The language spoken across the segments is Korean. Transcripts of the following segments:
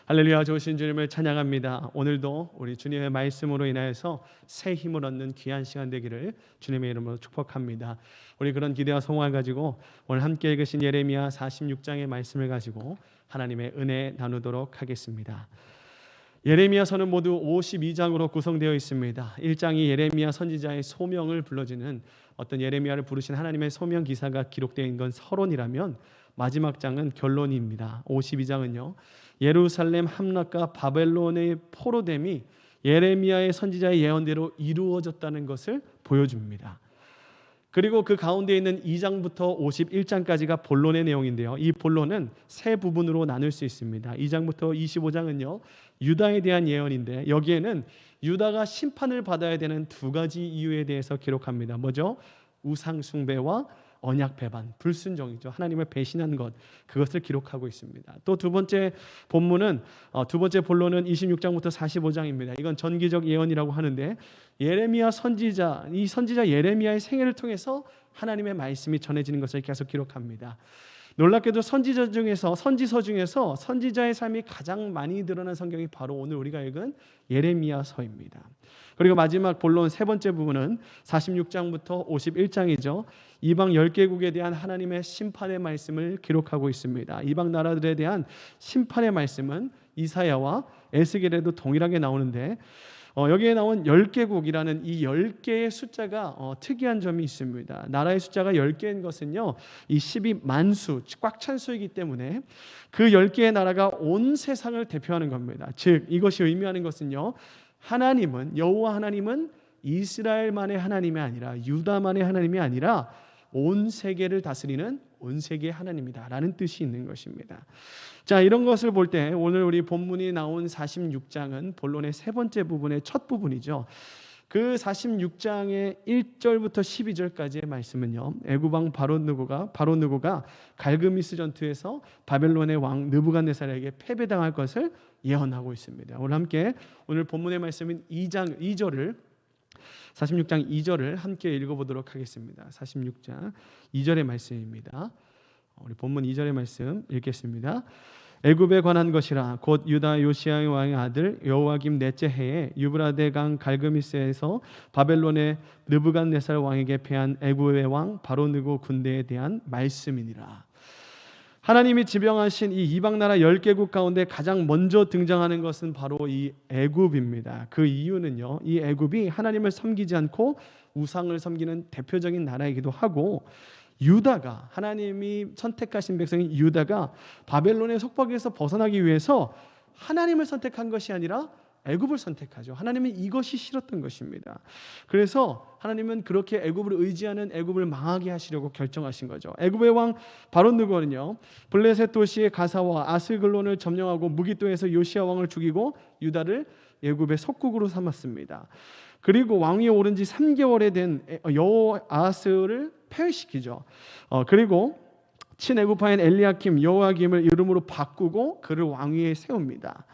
할렐루야. 좋으신 주님을 찬양합니다. 오늘도 우리 주님의 말씀으로 인하여서 새 힘을 얻는 귀한 시간 되기를 주님의 이름으로 축복합니다. 우리 그런 기대와 소망을 가지고 오늘 함께 읽으신 예레미야 46장의 말씀을 가지고 하나님의 은혜 나누도록 하겠습니다. 예레미야서는 모두 52장으로 구성되어 있습니다. 1장이 예레미야 선지자의 소명을 불러주는 어떤 예레미야를 부르신 하나님의 소명 기사가 기록되어 있는 건 서론이라면 마지막 장은 결론입니다. 52장은요, 예루살렘 함락과 바벨론의 포로됨이 예레미야의 선지자의 예언대로 이루어졌다는 것을 보여줍니다. 그리고 그 가운데 있는 2장부터 51장까지가 본론의 내용인데요, 이 본론은 세 부분으로 나눌 수 있습니다. 2장부터 25장은요 유다에 대한 예언인데, 여기에는 유다가 심판을 받아야 되는 두 가지 이유에 대해서 기록합니다. 뭐죠? 우상 숭배와 언약 배반, 불순종이죠. 하나님을 배신한 것, 그것을 기록하고 있습니다. 또 두 번째 본문은 두 번째 본론은 26장부터 45장입니다. 이건 전기적 예언이라고 하는데, 예레미야 선지자, 이 선지자 예레미야의 생애를 통해서 하나님의 말씀이 전해지는 것을 계속 기록합니다. 놀랍게도 선지서 중에서 선지자의 삶이 가장 많이 드러난 성경이 바로 오늘 우리가 읽은 예레미야서입니다. 그리고 마지막 본론 세 번째 부분은 46장부터 51장이죠. 이방 10개국에 대한 하나님의 심판의 말씀을 기록하고 있습니다. 이방 나라들에 대한 심판의 말씀은 이사야와 에스겔에도 동일하게 나오는데, 여기에 나온 10개국이라는 이 10개의 숫자가 특이한 점이 있습니다. 나라의 숫자가 10개인 것은요, 이 12만수, 꽉 찬 수이기 때문에 그 10개의 나라가 온 세상을 대표하는 겁니다. 즉 이것이 의미하는 것은요, 하나님은, 여호와 하나님은 이스라엘만의 하나님이 아니라, 유다만의 하나님이 아니라 온 세계를 다스리는 온 세계의 하나님이다 라는 뜻이 있는 것입니다. 자, 이런 것을 볼 때 오늘 우리 본문이 나온 46장은 본론의 세 번째 부분의 첫 부분이죠. 그 46장의 1절부터 12절까지의 말씀은요, 애굽 왕 바로 느고가 갈그미스 전투에서 바벨론의 왕 느부갓네살에게 패배당할 것을 예언하고 있습니다. 오늘 본문의 말씀인 46장 2절을 함께 읽어보도록 하겠습니다. 46장 2절의 말씀입니다. 우리 본문 2절의 말씀 읽겠습니다. 애굽에 관한 것이라. 곧 유다 요시야 왕의 아들 여호야김 넷째 해에 유브라데 강 갈그미스에서 바벨론의 느부갓네살 왕에게 패한 애굽의 왕 바로 느고 군대에 대한 말씀이니라. 하나님이 지명하신 이 이방 나라 10개국 가운데 가장 먼저 등장하는 것은 바로 이 애굽입니다. 그 이유는요, 이 애굽이 하나님을 섬기지 않고 우상을 섬기는 대표적인 나라이기도 하고, 유다가, 하나님이 선택하신 백성인 유다가 바벨론의 속박에서 벗어나기 위해서 하나님을 선택한 것이 아니라 애굽을 선택하죠. 하나님은 이것이 싫었던 것입니다. 그래서 하나님은 그렇게 애굽을 의지하는 애굽을 망하게 하시려고 결정하신 거죠. 애굽의 왕 바로 느고는요, 블레셋 도시의 가사와 아스글론을 점령하고 무기또에서 요시야 왕을 죽이고 유다를 애굽의 속국으로 삼았습니다. 그리고 왕위에 오른 지 3개월에 된 여호아스를 폐위시키죠. 그리고 친애굽파인 엘리야킴, 여호야김을 이름으로 바꾸고 그를 왕위에 세웁니다.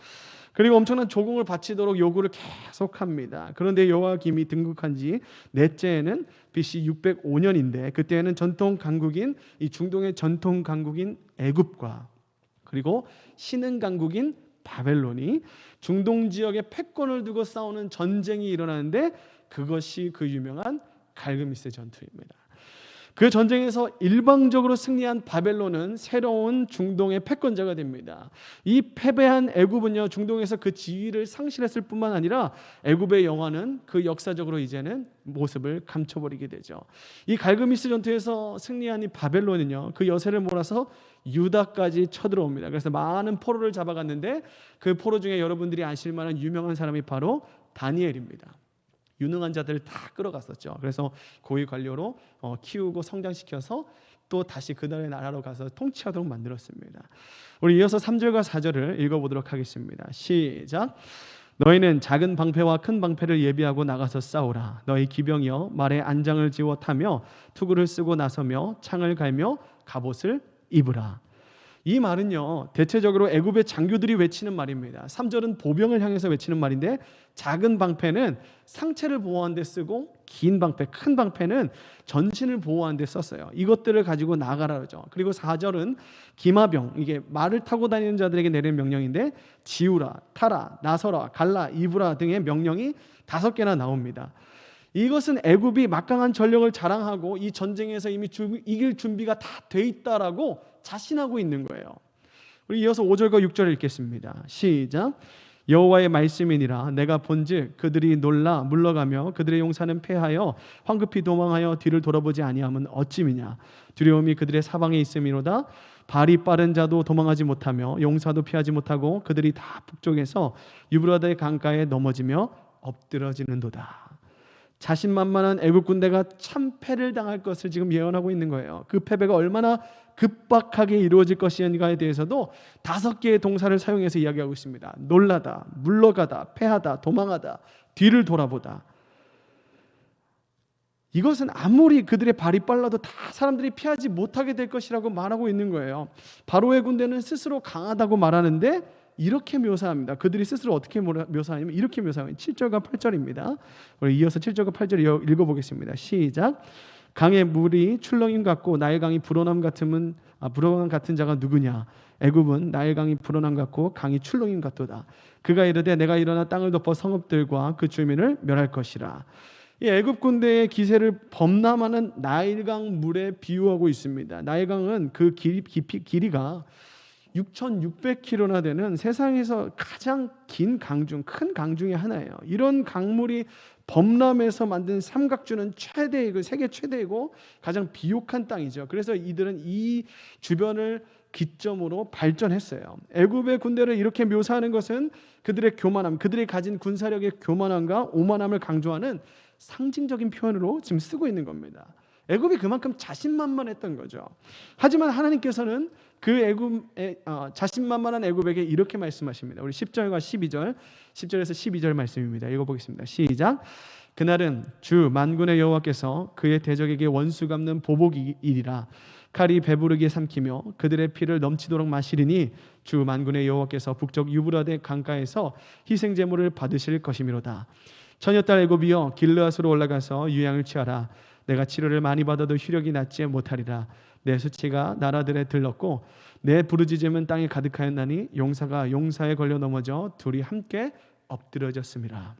그리고 엄청난 조공을 바치도록 요구를 계속합니다. 그런데 여호야김이 등극한 지 넷째 해는 BC 605년인데, 그때는 전통 강국인, 이 중동의 전통 강국인 애굽과 그리고 신흥 강국인 바벨론이 중동 지역에 패권을 두고 싸우는 전쟁이 일어나는데, 그것이 그 유명한 갈그미스 전투입니다. 그 전쟁에서 일방적으로 승리한 바벨론은 새로운 중동의 패권자가 됩니다. 이 패배한 애굽은요, 중동에서 그 지위를 상실했을 뿐만 아니라 애굽의 영화는 그 역사적으로 이제는 모습을 감춰버리게 되죠. 이 갈그미스 전투에서 승리한 이 바벨론은요, 그 여세를 몰아서 유다까지 쳐들어옵니다. 그래서 많은 포로를 잡아갔는데, 그 포로 중에 여러분들이 아실 만한 유명한 사람이 바로 다니엘입니다. 유능한 자들을 다 끌어갔었죠. 그래서 고위 관료로 키우고 성장시켜서 또 다시 그들의 나라로 가서 통치하도록 만들었습니다. 우리 이어서 3절과 4절을 읽어보도록 하겠습니다. 시작. 너희는 작은 방패와 큰 방패를 예비하고 나가서 싸우라. 너희 기병이여 말에 안장을 지워 타며 투구를 쓰고 나서며 창을 갈며 갑옷을 입으라. 이 말은요, 대체적으로 애굽의 장교들이 외치는 말입니다. 3절은 보병을 향해서 외치는 말인데, 작은 방패는 상체를 보호하는 데 쓰고, 긴 방패, 큰 방패는 전신을 보호하는 데 썼어요. 이것들을 가지고 나가라 그러죠. 그리고 4절은 기마병, 이게 말을 타고 다니는 자들에게 내리는 명령인데, 지우라, 타라, 나서라, 갈라, 이브라 등의 명령이 5개나 나옵니다. 이것은 애굽이 막강한 전력을 자랑하고 이 전쟁에서 이미 이길 준비가 다 돼 있다라고 자신하고 있는 거예요. 우리 이어서 5절과 6절을 읽겠습니다. 시작. 여호와의 말씀이니라. 내가 본즉 그들이 놀라 물러가며 그들의 용사는 패하여 황급히 도망하여 뒤를 돌아보지 아니함은 어찌미냐. 두려움이 그들의 사방에 있음이로다. 발이 빠른 자도 도망하지 못하며 용사도 피하지 못하고 그들이 다 북쪽에서 유브라데 강가에 넘어지며 엎드러지는도다. 자신만만한 애굽 군대가 참패를 당할 것을 지금 예언하고 있는 거예요. 그 패배가 얼마나 급박하게 이루어질 것인가에 대해서도 5개의 동사를 사용해서 이야기하고 있습니다. 놀라다, 물러가다, 패하다, 도망하다, 뒤를 돌아보다. 이것은 아무리 그들의 발이 빨라도 다 사람들이 피하지 못하게 될 것이라고 말하고 있는 거예요. 바로의 군대는 스스로 강하다고 말하는데 이렇게 묘사합니다. 그들이 스스로 어떻게 묘사하냐면 이렇게 묘사합니다. 7절과 8절입니다. 우리 이어서 7절과 8절 읽어보겠습니다. 시작. 강의 물이 출렁임 같고 나일 강이 불어남 같은 자가 누구냐. 애굽은 나일 강이 불어남 같고 강이 출렁임 같도다. 그가 이르되 내가 일어나 땅을 덮어 성읍들과 그 주민을 멸할 것이라. 이 애굽 군대의 기세를 범람하는 나일강 물에 비유하고 있습니다. 나일강은 그 길이가 6,600km나 되는 세상에서 가장 긴 강 중 큰 강 중에 하나예요. 이런 강물이 범람해서 만든 삼각주는 세계 최대이고 가장 비옥한 땅이죠. 그래서 이들은 이 주변을 기점으로 발전했어요. 애굽의 군대를 이렇게 묘사하는 것은 그들의 교만함, 그들이 가진 군사력의 교만함과 오만함을 강조하는 상징적인 표현으로 지금 쓰고 있는 겁니다. 애굽이 그만큼 자신만만했던 거죠. 하지만 하나님께서는 그 자신만만한 애굽에게 이렇게 말씀하십니다. 우리 10절과 12절, 10절에서 12절 말씀입니다. 읽어보겠습니다. 시작. 그날은 주 만군의 여호와께서 그의 대적에게 원수 갚는 보복일이라. 칼이 배부르게 삼키며 그들의 피를 넘치도록 마시리니 주 만군의 여호와께서 북쪽 유브라데 강가에서 희생 제물을 받으실 것이미로다. 처녀딸 애굽이여 길르앗으로 올라가서 유향을 취하라. 내가 치료를 많이 받아도 효력이 낫지 못하리라. 내 수치가 나라들에 들렀고 내 부르짖음은 땅에 가득하였나니 용사가 용사에 걸려 넘어져 둘이 함께 엎드러졌습니다.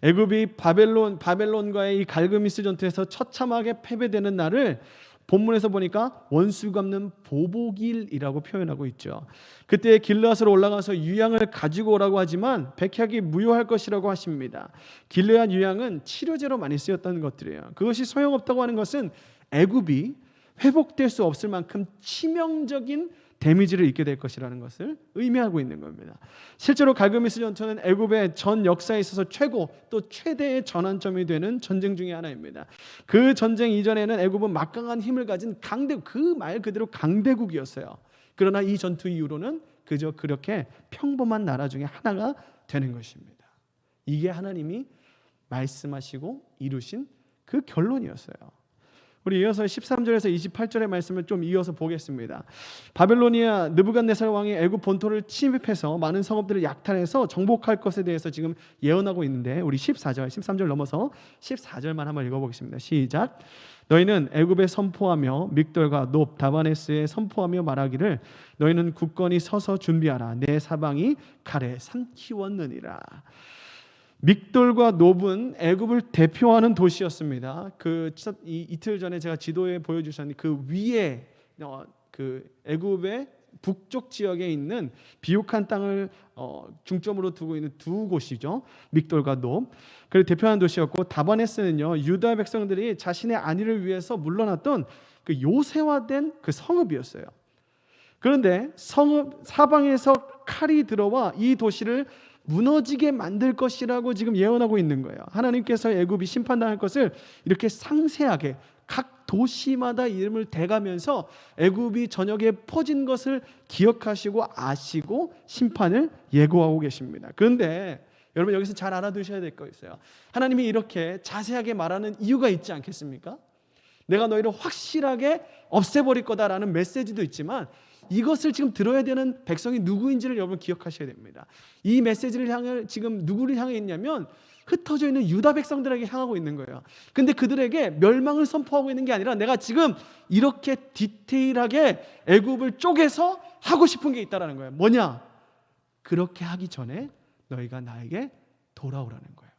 애굽이 바벨론과의 이 갈그미스 전투에서 처참하게 패배되는 날을 본문에서 보니까 원수 갚는 보복일이라고 표현하고 있죠. 그때 길르앗으로 올라가서 유향을 가지고 오라고 하지만 백약이 무효할 것이라고 하십니다. 길르앗 유향은 치료제로 많이 쓰였던 것들이에요. 그것이 소용없다고 하는 것은 애굽이 회복될 수 없을 만큼 치명적인 데미지를 입게 될 것이라는 것을 의미하고 있는 겁니다. 실제로 갈그미스 전투는 애굽의 전 역사에 있어서 최고 또 최대의 전환점이 되는 전쟁 중에 하나입니다. 그 전쟁 이전에는 애굽은 막강한 힘을 가진 그 말 그대로 강대국이었어요. 그러나 이 전투 이후로는 그저 그렇게 평범한 나라 중에 하나가 되는 것입니다. 이게 하나님이 말씀하시고 이루신 그 결론이었어요. 우리 이어서 13절에서 28절의 말씀을 좀 이어서 보겠습니다. 바벨로니아 느부갓네살 왕이 애굽 본토를 침입해서 많은 성읍들을 약탈해서 정복할 것에 대해서 지금 예언하고 있는데 우리 13절 넘어서 14절만 한번 읽어보겠습니다. 시작. 너희는 애굽에 선포하며 믹돌과 높 다바네스에 선포하며 말하기를 너희는 굳건히 서서 준비하라. 내 사방이 칼에 삼키웠느니라. 믹돌과 놉은 애굽을 대표하는 도시였습니다. 이틀 전에 제가 지도에 보여주셨는데 그 위에 그 애굽의 북쪽 지역에 있는 비옥한 땅을 중점으로 두고 있는 두 곳이죠. 믹돌과 놉. 그리고 대표하는 도시였고 다바네스는요 유다 백성들이 자신의 안위를 위해서 물러났던 그 요새화된 그 성읍이었어요. 그런데 성읍 사방에서 칼이 들어와 이 도시를 무너지게 만들 것이라고 지금 예언하고 있는 거예요. 하나님께서 애굽이 심판당할 것을 이렇게 상세하게 각 도시마다 이름을 대가면서 애굽이 전역에 퍼진 것을 기억하시고 아시고 심판을 예고하고 계십니다. 그런데 여러분 여기서 잘 알아두셔야 될 거 있어요. 하나님이 이렇게 자세하게 말하는 이유가 있지 않겠습니까? 내가 너희를 확실하게 없애버릴 거다라는 메시지도 있지만 이것을 지금 들어야 되는 백성이 누구인지를 여러분 기억하셔야 됩니다. 이 메시지를 향해 지금 누구를 향해 있냐면 흩어져 있는 유다 백성들에게 향하고 있는 거예요. 근데 그들에게 멸망을 선포하고 있는 게 아니라 내가 지금 이렇게 디테일하게 애굽을 쪼개서 하고 싶은 게 있다라는 거예요. 뭐냐? 그렇게 하기 전에 너희가 나에게 돌아오라는 거예요.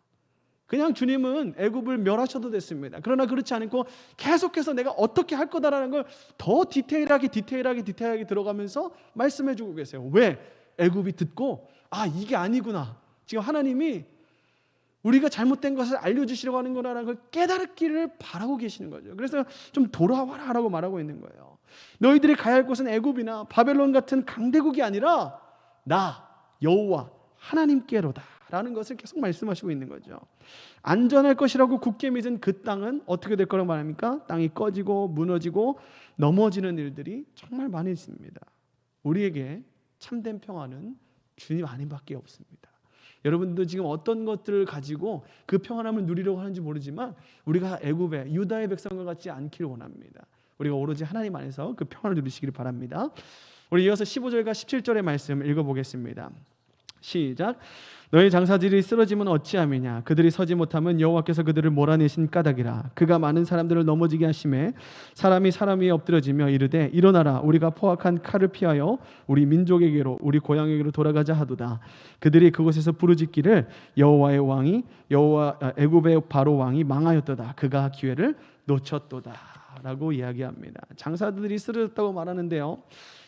그냥 주님은 애굽을 멸하셔도 됐습니다. 그러나 그렇지 않고 계속해서 내가 어떻게 할 거다라는 걸 더 디테일하게 들어가면서 말씀해 주고 계세요. 왜? 애굽이 듣고 이게 아니구나. 지금 하나님이 우리가 잘못된 것을 알려주시려고 하는 거라는 걸 깨달기를 바라고 계시는 거죠. 그래서 좀 돌아와라 라고 말하고 있는 거예요. 너희들이 가야 할 곳은 애굽이나 바벨론 같은 강대국이 아니라 나 여호와 하나님께로다 라는 것을 계속 말씀하시고 있는 거죠. 안전할 것이라고 굳게 믿은 그 땅은 어떻게 될 거라고 말합니까? 땅이 꺼지고 무너지고 넘어지는 일들이 정말 많이 있습니다. 우리에게 참된 평화는 주님 안에밖에 없습니다. 여러분도 지금 어떤 것들을 가지고 그 평안함을 누리려고 하는지 모르지만 우리가 애굽의 유다의 백성과 같지 않기를 원합니다. 우리가 오로지 하나님 안에서 그 평안을 누리시기를 바랍니다. 우리 이어서 15절과 17절의 말씀 읽어보겠습니다. 시작. 너희 장사들이 쓰러지면 어찌함이냐? 그들이 서지 못하면 여호와께서 그들을 몰아내신 까닭이라. 그가 많은 사람들을 넘어지게 하심에 사람이 사람 위에 엎드러지며 이르되 일어나라 우리가 포악한 칼을 피하여 우리 민족에게로 우리 고향에게로 돌아가자 하도다. 그들이 그곳에서 부르짖기를 여호와의 왕이 애굽의 바로 왕이 망하였도다. 그가 기회를 놓쳤도다 라고 이야기합니다. 장사들이 쓰러졌다고 말하는데요,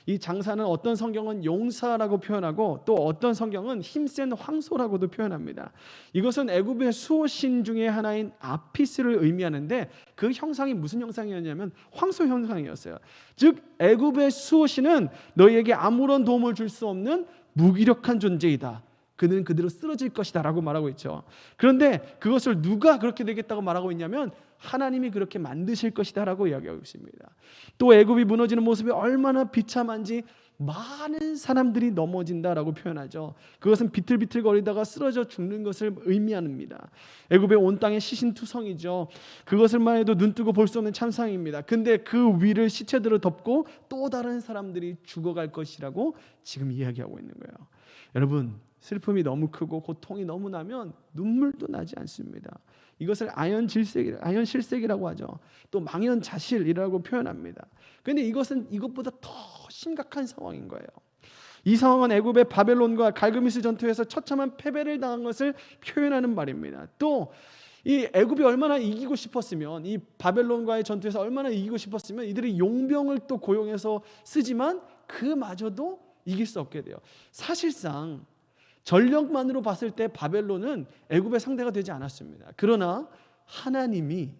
이 장사는 어떤 성경은 용사라고 표현하고 또 어떤 성경은 힘센 황소라고도 표현합니다. 이것은 애굽의 수호신 중에 하나인 아피스를 의미하는데 그 형상이 무슨 형상이었냐면 황소 형상이었어요. 즉 애굽의 수호신은 너희에게 아무런 도움을 줄 수 없는 무기력한 존재이다. 그는 그대로 쓰러질 것이다 라고 말하고 있죠. 그런데 그것을 누가 그렇게 되겠다고 말하고 있냐면 하나님이 그렇게 만드실 것이다 라고 이야기하고 있습니다. 또 애굽이 무너지는 모습이 얼마나 비참한지 많은 사람들이 넘어진다라고 표현하죠. 그것은 비틀비틀거리다가 쓰러져 죽는 것을 의미합니다. 애굽의 온 땅의 시신투성이죠. 그것을만 해도 눈뜨고 볼 수 없는 참상입니다. 근데 그 위를 시체들을 덮고 또 다른 사람들이 죽어갈 것이라고 지금 이야기하고 있는 거예요. 여러분, 슬픔이 너무 크고 고통이 너무 나면 눈물도 나지 않습니다. 이것을 아연실색이라고 하죠. 또 망연자실이라고 표현합니다. 그런데 이것은 이것보다 더 심각한 상황인 거예요. 이 상황은 애굽의 바벨론과 갈그미스 전투에서 처참한 패배를 당한 것을 표현하는 말입니다. 또 이 애굽이 얼마나 이기고 싶었으면, 이 바벨론과의 전투에서 얼마나 이기고 싶었으면 이들이 용병을 또 고용해서 쓰지만 그마저도 이길 수 없게 돼요. 사실상 전력만으로 봤을 때 바벨론은 애굽의 상대가 되지 않았습니다. 그러나 하나님이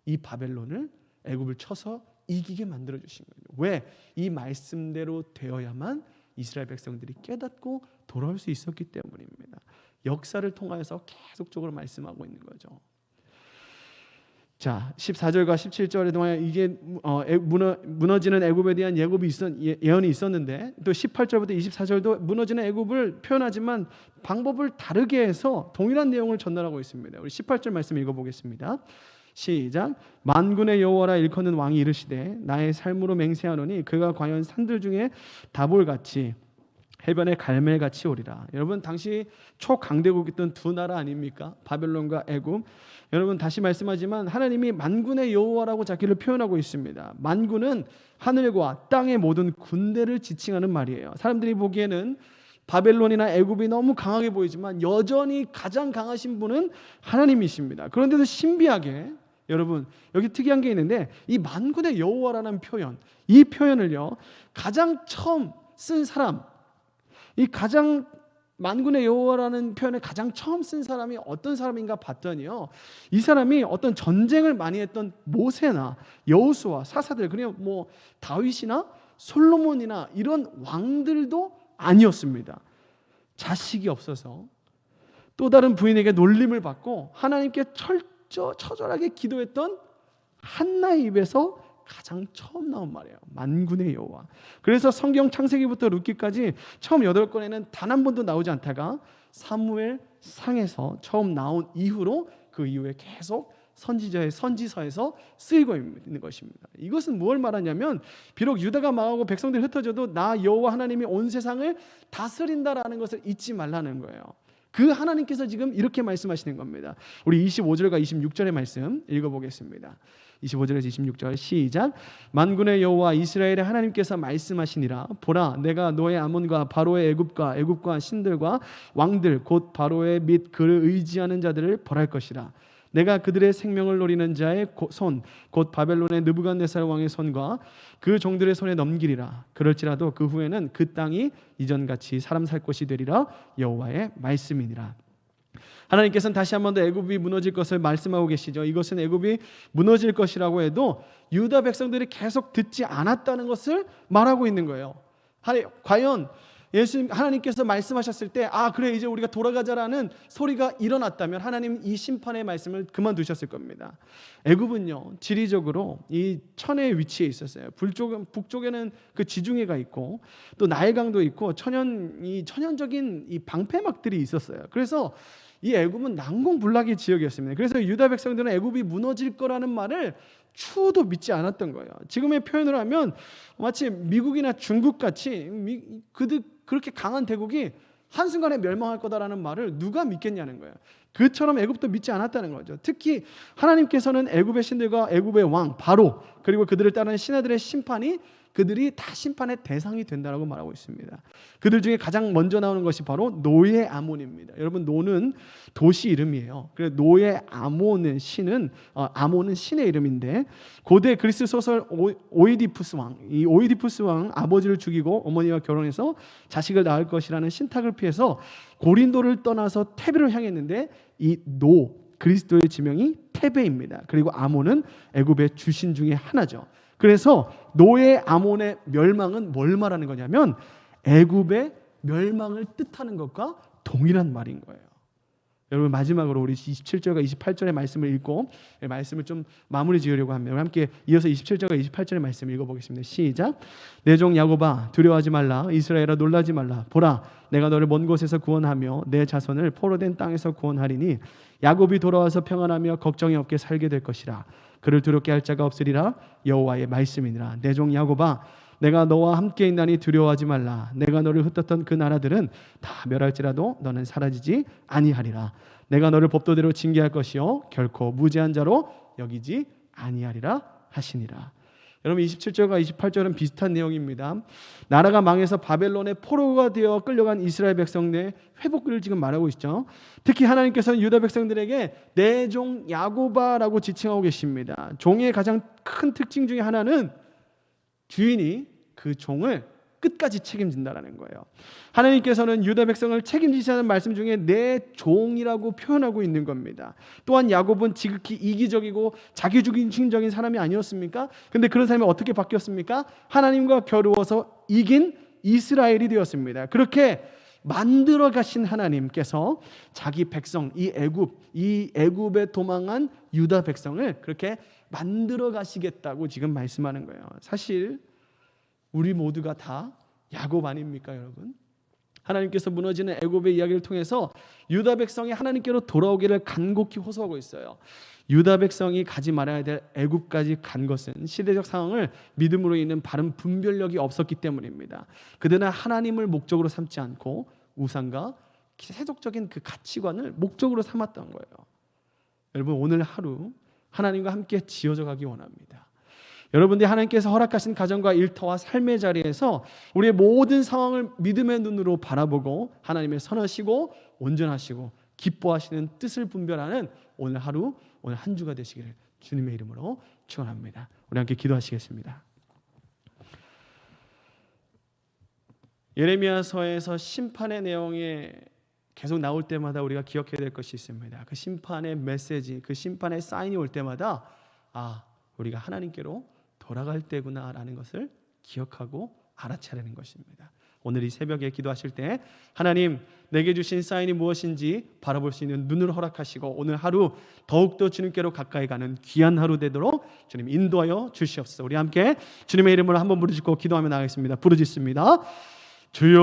이 바벨론을 애굽을 쳐서 이기게 만들어 주신 거예요. 왜? 이 말씀대로 되어야만 이스라엘 백성들이 깨닫고 돌아올 수 있었기 때문입니다. 역사를 통하여서 계속적으로 말씀하고 있는 거죠. 자, 14절과 17절에 동안 이게 무너지는 애굽에 대한 예언이 있었는데 또 18절부터 24절도 무너지는 애굽을 표현하지만 방법을 다르게 해서 동일한 내용을 전달하고 있습니다. 우리 18절 말씀 읽어보겠습니다. 시작. 만군의 여호와라 일컫는 왕이 이르시되 나의 삶으로 맹세하노니 그가 과연 산들 중에 다볼같이 해변의 갈멜같이 오리라. 여러분, 당시 초강대국이었던 두 나라 아닙니까? 바벨론과 애굽. 여러분, 다시 말씀하지만 하나님이 만군의 여호와라고 자기를 표현하고 있습니다. 만군은 하늘과 땅의 모든 군대를 지칭하는 말이에요. 사람들이 보기에는 바벨론이나 애굽이 너무 강하게 보이지만 여전히 가장 강하신 분은 하나님이십니다. 그런데도 신비하게 여러분, 여기 특이한 게 있는데 이 만군의 여호와라는 표현, 이 표현을요 가장 처음 쓴 사람, 이 가장 만군의 여호와라는 표현을 가장 처음 쓴 사람이 어떤 사람인가 봤더니요, 이 사람이 어떤 전쟁을 많이 했던 모세나 여호수아, 사사들, 그냥 뭐 다윗이나 솔로몬이나 이런 왕들도 아니었습니다. 자식이 없어서 또 다른 부인에게 놀림을 받고 하나님께 처절하게 기도했던 한나의 입에서 가장 처음 나온 말이에요. 만군의 여호와. 그래서 성경 창세기부터 룻기까지 처음 8권에는 단 한 번도 나오지 않다가 사무엘 상에서 처음 나온 이후로 그 이후에 계속 선지자의 선지서에서 쓰이고 있는 것입니다. 이것은 무엇을 말하냐면 비록 유다가 망하고 백성들이 흩어져도 나 여호와 하나님이 온 세상을 다스린다라는 것을 잊지 말라는 거예요. 그 하나님께서 지금 이렇게 말씀하시는 겁니다. 우리 25절과 26절의 말씀 읽어보겠습니다. 25절에서 26절 시작. 만군의 여호와 이스라엘의 하나님께서 말씀하시니라. 보라, 내가 너의 아몬과 바로의 애굽과 신들과 왕들 곧 바로의 및 그를 의지하는 자들을 벌할 것이라. 내가 그들의 생명을 노리는 자의 손 곧 바벨론의 느부갓네살 왕의 손과 그 종들의 손에 넘기리라. 그럴지라도 그 후에는 그 땅이 이전같이 사람 살 곳이 되리라. 여호와의 말씀이니라. 하나님께서는 다시 한 번 더 애굽이 무너질 것을 말씀하고 계시죠. 이것은 애굽이 무너질 것이라고 해도 유다 백성들이 계속 듣지 않았다는 것을 말하고 있는 거예요. 과연 하나님께서 말씀하셨을 때 그래 이제 우리가 돌아가자라는 소리가 일어났다면 하나님 이 심판의 말씀을 그만두셨을 겁니다. 애굽은요 지리적으로 이 천의 위치에 있었어요. 북쪽에는 그 지중해가 있고 또 나일강도 있고 천연적인 이 방패막들이 있었어요. 그래서 이 애굽은 난공불락의 지역이었습니다. 그래서 유다 백성들은 애굽이 무너질 거라는 말을 추호도 믿지 않았던 거예요. 지금의 표현으로 하면 마치 미국이나 중국같이 그렇게 강한 대국이 한순간에 멸망할 거다라는 말을 누가 믿겠냐는 거예요. 그처럼 애굽도 믿지 않았다는 거죠. 특히 하나님께서는 애굽의 신들과 애굽의 왕 바로 그리고 그들을 따르는 신하들의 심판이 그들이 다 심판의 대상이 된다라고 말하고 있습니다. 그들 중에 가장 먼저 나오는 것이 바로 노예 아몬입니다. 여러분 노는 도시 이름이에요. 그래서 노예 아몬은 아몬은 신의 이름인데 고대 그리스 소설 오이디푸스 왕, 이 오이디푸스 왕 아버지를 죽이고 어머니와 결혼해서 자식을 낳을 것이라는 신탁을 피해서 고린도를 떠나서 테베를 향했는데 이 그리스도의 지명이 테베입니다. 그리고 아몬은 애굽의 주신 중에 하나죠. 그래서 노예 아몬의 멸망은 뭘 말하는 거냐면 애굽의 멸망을 뜻하는 것과 동일한 말인 거예요. 여러분 마지막으로 우리 27절과 28절의 말씀을 읽고 말씀을 좀 마무리 지으려고 합니다. 함께 이어서 27절과 28절의 말씀을 읽어보겠습니다. 시작. 내 종 야곱아 두려워하지 말라. 이스라엘아 놀라지 말라. 보라 내가 너를 먼 곳에서 구원하며 내 자손을 포로된 땅에서 구원하리니 야곱이 돌아와서 평안하며 걱정이 없게 살게 될 것이라. 그를 두렵게 할 자가 없으리라. 여호와의 말씀이니라. 내 종 야곱아 내가 너와 함께 있나니 두려워하지 말라. 내가 너를 흩었던 그 나라들은 다 멸할지라도 너는 사라지지 아니하리라. 내가 너를 법도대로 징계할 것이요 결코 무죄한 자로 여기지 아니하리라 하시니라. 여러분 27절과 28절은 비슷한 내용입니다. 나라가 망해서 바벨론의 포로가 되어 끌려간 이스라엘 백성의 회복을 지금 말하고 있죠. 특히 하나님께서는 유다 백성들에게 내 종 야곱아라고 지칭하고 계십니다. 종의 가장 큰 특징 중에 하나는 주인이 그 종을 끝까지 책임진다라는 거예요. 하나님께서는 유다 백성을 책임지시는 말씀 중에 내 종이라고 표현하고 있는 겁니다. 또한 야곱은 지극히 이기적이고 자기중심적인 사람이 아니었습니까? 근데 그런 사람이 어떻게 바뀌었습니까? 하나님과 겨루어서 이긴 이스라엘이 되었습니다. 그렇게 만들어 가신 하나님께서 자기 백성 이 애굽에 도망한 유다 백성을 그렇게 만들어 가시겠다고 지금 말씀하는 거예요. 사실 우리 모두가 다 야곱 아닙니까, 여러분? 하나님께서 무너지는 애굽의 이야기를 통해서 유다 백성이 하나님께로 돌아오기를 간곡히 호소하고 있어요. 유다 백성이 가지 말아야 될 애굽까지 간 것은 시대적 상황을 믿음으로 있는 바른 분별력이 없었기 때문입니다. 그들은 하나님을 목적으로 삼지 않고 우상과 세속적인 그 가치관을 목적으로 삼았던 거예요. 여러분 오늘 하루 하나님과 함께 지어져 가기 원합니다. 여러분들이 하나님께서 허락하신 가정과 일터와 삶의 자리에서 우리의 모든 상황을 믿음의 눈으로 바라보고 하나님의 선하시고 온전하시고 기뻐하시는 뜻을 분별하는 오늘 하루, 오늘 한 주가 되시기를 주님의 이름으로 축원합니다. 우리 함께 기도하시겠습니다. 예레미야서에서 심판의 내용이 계속 나올 때마다 우리가 기억해야 될 것이 있습니다. 그 심판의 메시지, 그 심판의 사인이 올 때마다 우리가 하나님께로 돌아갈 때구나라는 것을 기억하고 알아차리는 것입니다. 오늘 이 새벽에 기도하실 때 하나님 내게 주신 사인이 무엇인지 바라볼 수 있는 눈을 허락하시고 오늘 하루 더욱더 주님께로 가까이 가는 귀한 하루 되도록 주님 인도하여 주시옵소서. 우리 함께 주님의 이름으로 한번 부르짖고 기도하며 나가겠습니다. 부르짖습니다. 주여